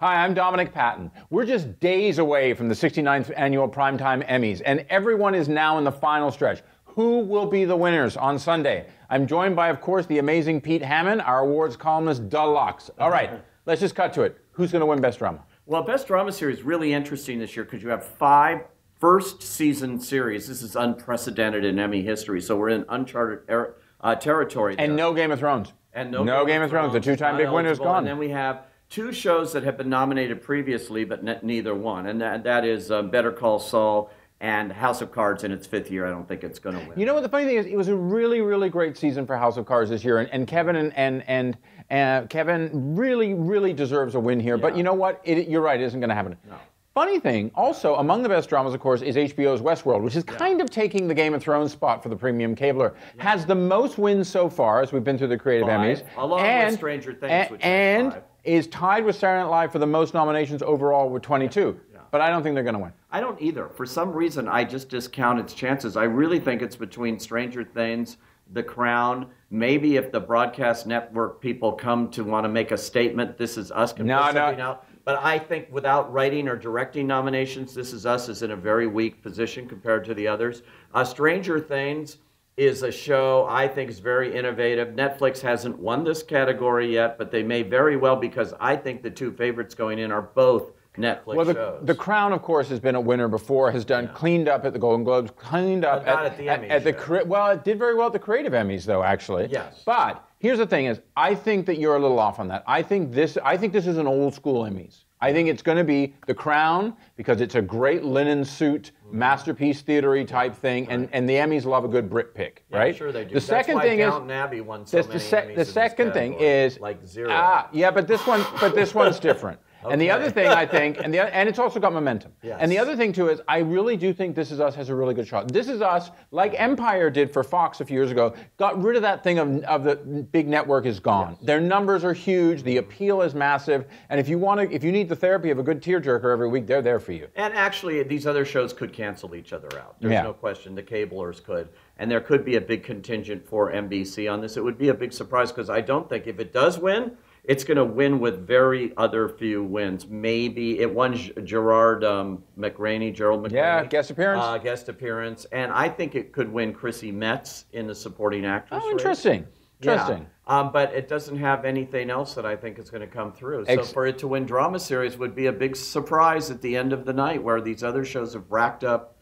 Hi, I'm Dominic Patton. We're just days away from the 69th annual Primetime Emmys, and everyone is now in the final stretch. Who will be the winners on Sunday? I'm joined by, of course, the amazing Pete Hammond, our awards columnist deluxe. All right, let's just cut to it. Who's going to win Best Drama? Well, Best Drama Series is really interesting this year because you have 5 first-season series. This is unprecedented in Emmy history, so we're in uncharted territory there. And no Game of Thrones. And no Game of Thrones. The two-time big winner is gone. And then we have 2 shows that have been nominated previously, but neither one. And that is Better Call Saul and House of Cards in its 5th year. I don't think it's going to win. You know what the funny thing is? It was a really, really great season for House of Cards this year, and Kevin Kevin really deserves a win here. Yeah. But you know what? You're right. It isn't going to happen. No. Funny thing, also among the best dramas, of course, is HBO's Westworld, which is kind of taking the Game of Thrones spot for the premium cabler. Yeah. Has the most wins so far as we've been through the creative Emmys, along with Stranger Things, which is 5. Is tied with Saturday Night Live for the most nominations overall with 22. Yeah. But I don't think they're going to win. I don't either. For some reason, I just discount its chances. I really think it's between Stranger Things, The Crown. Maybe if the broadcast network people come to want to make a statement, This Is Us can put something out. But I think without writing or directing nominations, This Is Us is in a very weak position compared to the others. Stranger Things is a show I think is very innovative. Netflix hasn't won this category yet, but they may very well, because I think the 2 favorites going in are both Netflix shows. The Crown, of course, has been a winner before, has done cleaned up at the Golden Globes, cleaned up at the Emmys. Well, it did very well at the Creative Emmys, though, actually. Yes. But here's the thing: is I think that you're a little off on that. I think this is an old school Emmys. I think it's going to be The Crown because it's a great linen suit, masterpiece theater-y type thing, and the Emmys love a good Brit pick, right? Yeah, sure they do. The second thing is Downton Abbey won so many Emmys. The second thing is like 0. Yeah, but this one's different. Okay. And the other thing I think, and it's also got momentum. Yes. And the other thing too is I really do think This Is Us has a really good shot. This Is Us, like Empire did for Fox a few years ago, got rid of that thing of the big network is gone. Yes. Their numbers are huge, the appeal is massive, and if you need the therapy of a good tearjerker every week, they're there for you. And actually, these other shows could cancel each other out. There's no question. The cablers could. And there could be a big contingent for NBC on this. It would be a big surprise because I don't think if it does win, it's going to win with very few wins. Maybe it won Gerald McRaney. Yeah, guest appearance. Guest appearance. And I think it could win Chrissy Metz in the supporting actress race. Interesting. Interesting. Yeah. But it doesn't have anything else that I think is going to come through. So for it to win Drama Series would be a big surprise at the end of the night, where these other shows have racked up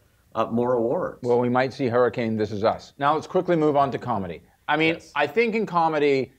more awards. Well, we might see Hurricane This Is Us. Now let's quickly move on to comedy. I mean, I think in comedy,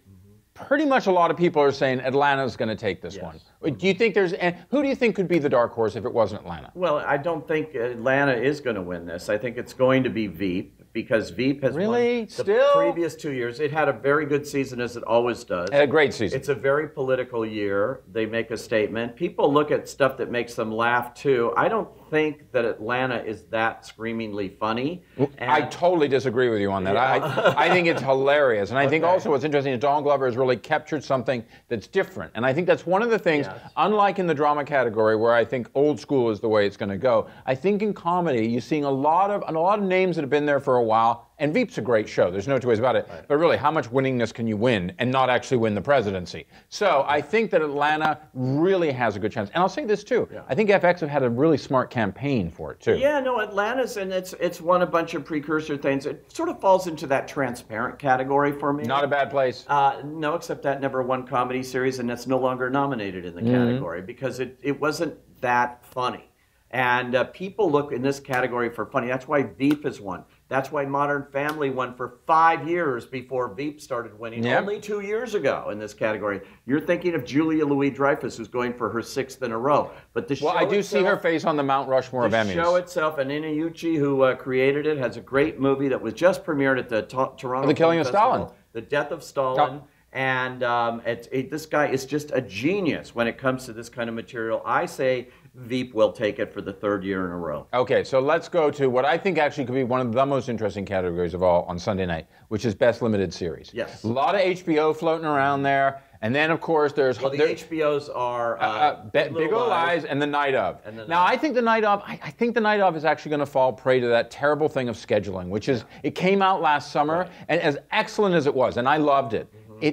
pretty much a lot of people are saying Atlanta's going to take this one. Do you think who do you think could be the dark horse if it wasn't Atlanta? Well, I don't think Atlanta is going to win this. I think it's going to be Veep, because Veep has won the previous 2 years. It had a very good season, as it always does. A great season. It's a very political year. They make a statement. People look at stuff that makes them laugh, too. I don't think that Atlanta is that screamingly funny. I totally disagree with you on that. Yeah. I think it's hilarious. And I think also what's interesting is Donald Glover has really captured something that's different. And I think that's one of the things, unlike in the drama category, where I think old school is the way it's going to go. I think in comedy, you're seeing a lot of names that have been there for a while. And Veep's a great show. There's no two ways about it. Right. But really, how much winningness can you win and not actually win the presidency? So I think that Atlanta really has a good chance. And I'll say this, too. Yeah. I think FX have had a really smart campaign for it, too. Yeah, no, Atlanta's, and it's won a bunch of precursor things. It sort of falls into that transparent category for me. Not a bad place. No, except that never won comedy series, and that's no longer nominated in the category because it wasn't that funny. And people look in this category for funny. That's why Veep has won. That's why Modern Family won for 5 years before Veep started winning. Only 2 years ago in this category. You're thinking of Julia Louis-Dreyfus, who's going for her 6th in a row. But the show I do see her face on the Mount Rushmore of Emmys. The show itself, and Inuyuchi, who created it, has a great movie that was just premiered at the Toronto The Killing of Stalin. The Death of Stalin. And this guy is just a genius when it comes to this kind of material. I say Veep will take it for the 3rd year in a row. Okay, so let's go to what I think actually could be one of the most interesting categories of all on Sunday night, which is Best Limited Series. Yes. A lot of HBO floating around there. And then, of course, there's... Well, the HBOs are... Big Little Lies and The Night Of. Now, I think The Night Of... I think The Night Of is actually going to fall prey to that terrible thing of scheduling, which is... It came out last summer, and as excellent as it was, and I loved it,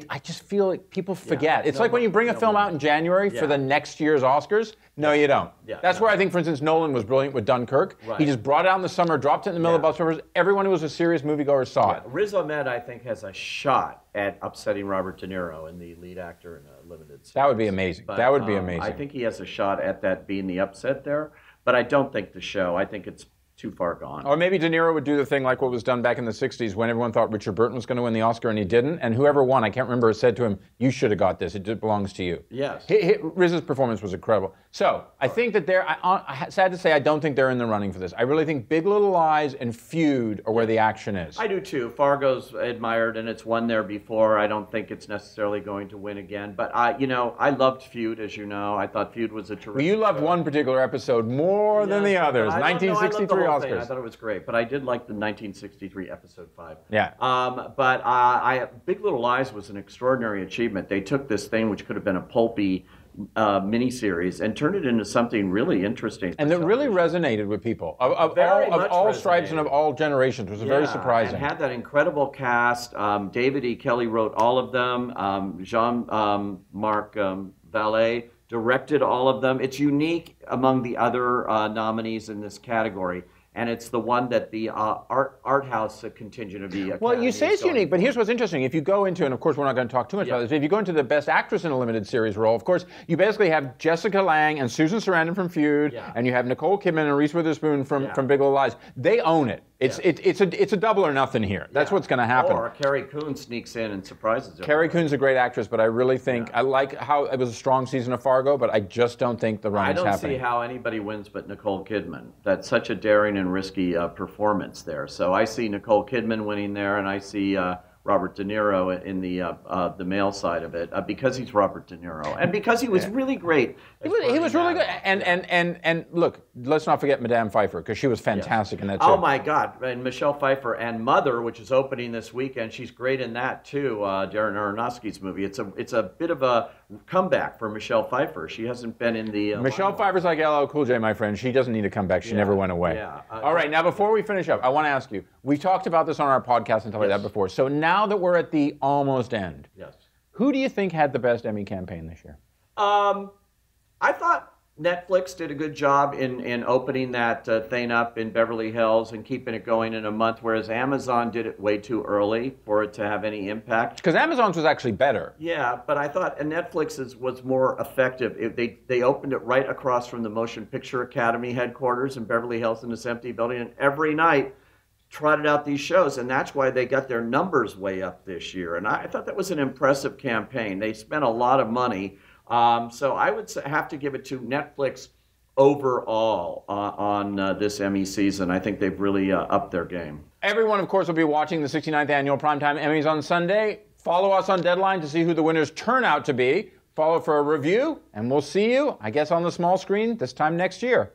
I just feel like people forget. It's like when you bring a film out in January for the next year's Oscars. No, you don't. That's where I think, for instance, Nolan was brilliant with Dunkirk. He just brought it out in the summer, dropped it in the middle of box peppers. Everyone who was a serious moviegoer saw it. Riz Ahmed, I think, has a shot at upsetting Robert De Niro in the lead actor in a limited series. That would be amazing. But, that would be amazing. I think he has a shot at that being the upset there, but I don't think the show. I think it's too far gone. Or maybe De Niro would do the thing like what was done back in the 60s when everyone thought Richard Burton was going to win the Oscar and he didn't, and whoever won, I can't remember, said to him, you should have got this, it belongs to you. Yes. Riz's performance was incredible. So, I think that sad to say, I don't think they're in the running for this. I really think Big Little Lies and Feud are where the action is. I do too. Fargo's admired and it's won there before. I don't think it's necessarily going to win again, but I loved Feud, as you know. I thought Feud was a terrific Well, you loved one particular episode more than the others, 1963 Oscars. I thought it was great, but I did like the 1963 episode 5. Yeah. But Big Little Lies was an extraordinary achievement. They took this thing, which could have been a pulpy miniseries, and turned it into something really interesting. And that really resonated with people of all stripes and of all generations. It was very surprising. And had that incredible cast. David E. Kelly wrote all of them. Jean-Marc Vallée directed all of them. It's unique among the other nominees in this category. And it's the one that the art house contingent of the Academy. Well, you say it's unique, but here's what's interesting. If you go into, and of course we're not going to talk too much about this, but if you go into the Best Actress in a Limited Series role, of course, you basically have Jessica Lange and Susan Sarandon from Feud, and you have Nicole Kidman and Reese Witherspoon from Big Little Lies. They own it. It's a double or nothing here. That's what's going to happen. Or Carrie Coon sneaks in and surprises everyone. Carrie Coon's a great actress, but I really think, I like how it was a strong season of Fargo, but I just don't think the run is happening. I don't see how anybody wins but Nicole Kidman. That's such a daring and risky performance there. So I see Nicole Kidman winning there, and I see Robert De Niro in the male side of it because he's Robert De Niro and because he was really great. He was really good. And look, let's not forget Madame Pfeiffer, because she was fantastic in that too. Oh my God! And Michelle Pfeiffer and Mother, which is opening this weekend, she's great in that too. Darren Aronofsky's movie. It's a bit of a comeback for Michelle Pfeiffer. She hasn't been in the. Michelle Pfeiffer's like LL Cool J, my friend. She doesn't need a comeback. She never went away. All right, now before we finish up, I want to ask you. We talked about this on our podcast and stuff like that before. So now that we're at the almost end, who do you think had the best Emmy campaign this year? I thought Netflix did a good job in opening that thing up in Beverly Hills and keeping it going in a month, whereas Amazon did it way too early for it to have any impact. Because Amazon's was actually better. Yeah, but I thought Netflix's was more effective. They opened it right across from the Motion Picture Academy headquarters in Beverly Hills in this empty building, and every night trotted out these shows, and that's why they got their numbers way up this year. And I thought that was an impressive campaign. They spent a lot of money. So I would have to give it to Netflix overall on this Emmy season. I think they've really upped their game. Everyone, of course, will be watching the 69th Annual Primetime Emmys on Sunday. Follow us on Deadline to see who the winners turn out to be. Follow for a review, and we'll see you, I guess, on the small screen this time next year.